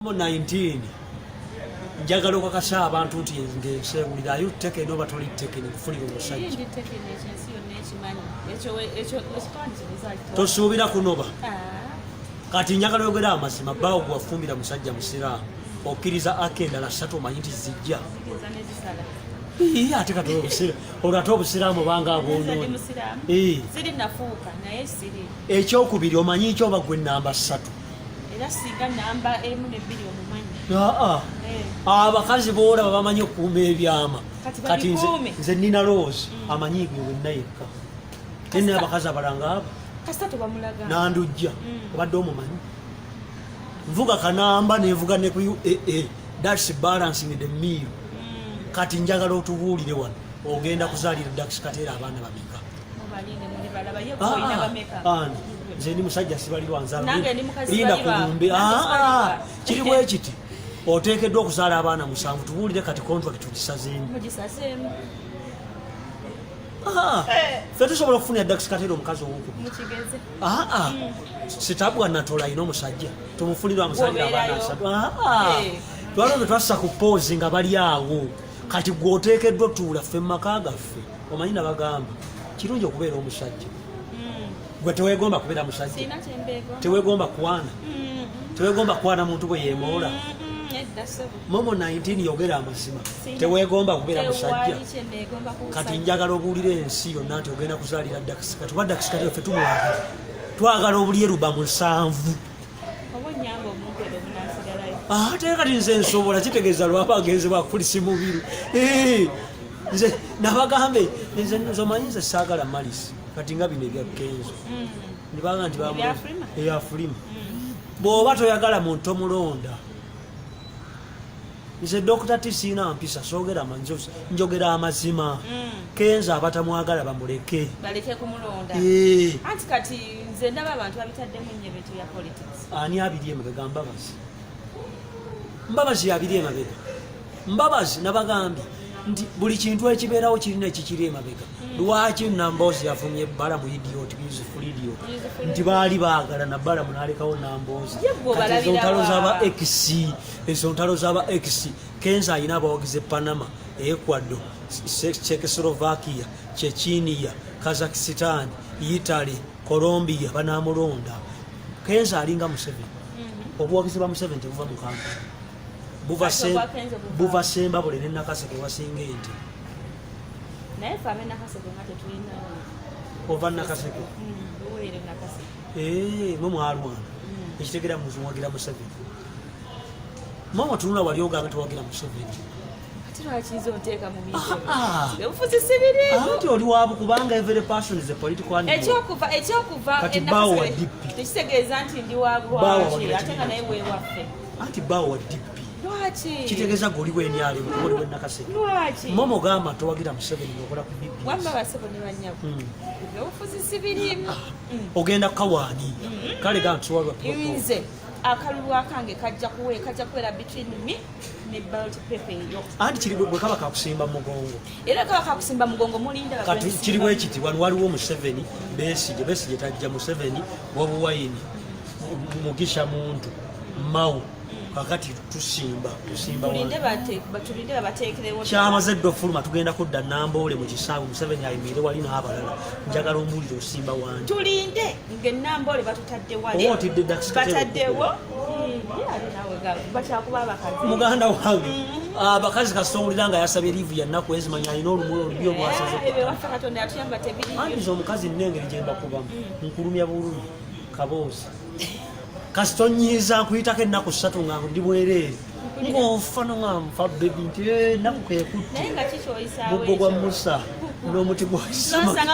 19 njagala okakasa abantu nti ngesewulira ayo tteke eno batoli tteke nekufulira omusajja tosuubira kunoba kati njagala oyogera amazima bbaawo gwewafumbira musajja musiraamu okkiriza akendala 3 omanyi nti zijja ate kati olwo ate obusiraamu obanga abwonooni ekyokubiri omanyi kyoba gwe namba 3 abakazi boolaba bamanyi okukuuma ebyama kati nze nina Rose amanyi gwe wenna yekka tenne abakazi abalanga abo nandujja obadde omumanyi nvuga kanamba nevuga ne ku UAA that's balancing the meal kati njagala otubuulire wano ogenda kuzaalira Dax Kateera abaana bameka nze ndi musajja sibalirwa nzala linda kulumbe kiri bwe kiti oteekeddwa okuzaala abaana 7 tubuulire kati contract tugisazeemu ffe tusobola okufunira Dax Kateera omukazi owokubiri sitabwa natola alina omusajja tumufunire amuzaalira abaana 3 twalonde twassa ku poozi nga bali awo kati gwoteekeddwa otuula ffe mu maka gaffe omanyi nabagamba kirungi okubeera omusajja gwe tewegomba kubeera musajja tewegomba kwana tewegomba kwana muntu bwe yemoola momo 19 yogera amazima tewegomba kubeera musajja kati njagala obuulire ensi yonna nti ogenda kuzaalira Dax kati oba Dax Kateera ffe tumwagala twagala obulyeruba 7 ate kati nze nsobola kitegeeza lwaba agenze bwakufulisa mubiru nze nabagambe nze omanyi nze saagala malisi kati nga bino ebya Kenzo nibanga nti eyafulima bw'oba toyagala muntu omulonda nze Dr. T siina mpisa soogera manjosi njogera amazima Kenzo abatamwagala bamuleke baleke kumulonda anti kati nze ndaba abantu babitaddemu nnyebetu ya politics ani abiri emabega mbabazi abiri emabega mbabazi nabagambye nti buli kintu ekibeerawo kirina ekikiri emabega lwaki Namboozi yafumye Balamu idiot beautiful idiot nti baali baagala na Balamu n'alekawo Namboozi ezo ntalo z'aba X ezo ntalo z'aba X Kenzo alina abawagizi Panama Ecuador Czechoslovakia Chechnya Kazakhstan Italy Colombia banamulonda Kenzo alinga Museveni obuwagizi bwa Museveni tebuva mu kampa buva semba bule ne Nakaseke wasinga ente naye fame Nakaseke ngate tulina ova Nakaseke uwere Nakaseke mwe mwalwana ekitegera muzumwagira Museveni mama tunula wali oganga tuwagira Museveni ati lwakizo nteeka mu bintu ebufuzi sibiri ati oli wabu kubanga every person is a political animal ekyokuva kati bawo wa DP tekitegeeza nti ndi wabu ate nga naye weewaffe anti bawo wa DP kitegeeza goli wenyali goli we Nakaseke momo gamba towagira Museveni okola ku DP wamba baseboni banyabo ebufuzi sibiri ogenda kawaani kale ga ntwalwa nze akalulu akange kajja kuwera between me ne ballot paper yo anti kiri bwe kaba kakusimba mugongo era kaba kakusimba mugongo mulinda kati kiri bwe kiti wano waliwo Museveni Besigye tajja Museveni wabuwayini mugisha muntu mawu kakati tusimba tulinde babateekerewo kyamaze ddo fuluma tugenda kudda Namboole mu kisaawe Museveni ayimire wali n'abalala njagala omuwulire osimba wange tulinde ng'Enamboole batutadde wali ootidde Dax Kateera bataddewo bakyakuba abakazi muganda wange abakazi kasitowulira nga yasabye liivu ya nnaku ezimanya alina olubyo waffe Katonda yatuyamba tebiriyo anti omukazi nnengeri gye mbakubamu nkulumya bulumi kaboozi kasitonyiza nkuyitako ennaku 3 nga ndi bwereere ng'onfano nga nfa bebi nti ennaku kekutte naye nga kikyoyisaawo muggo gwa Musa n'omuti gwa Isama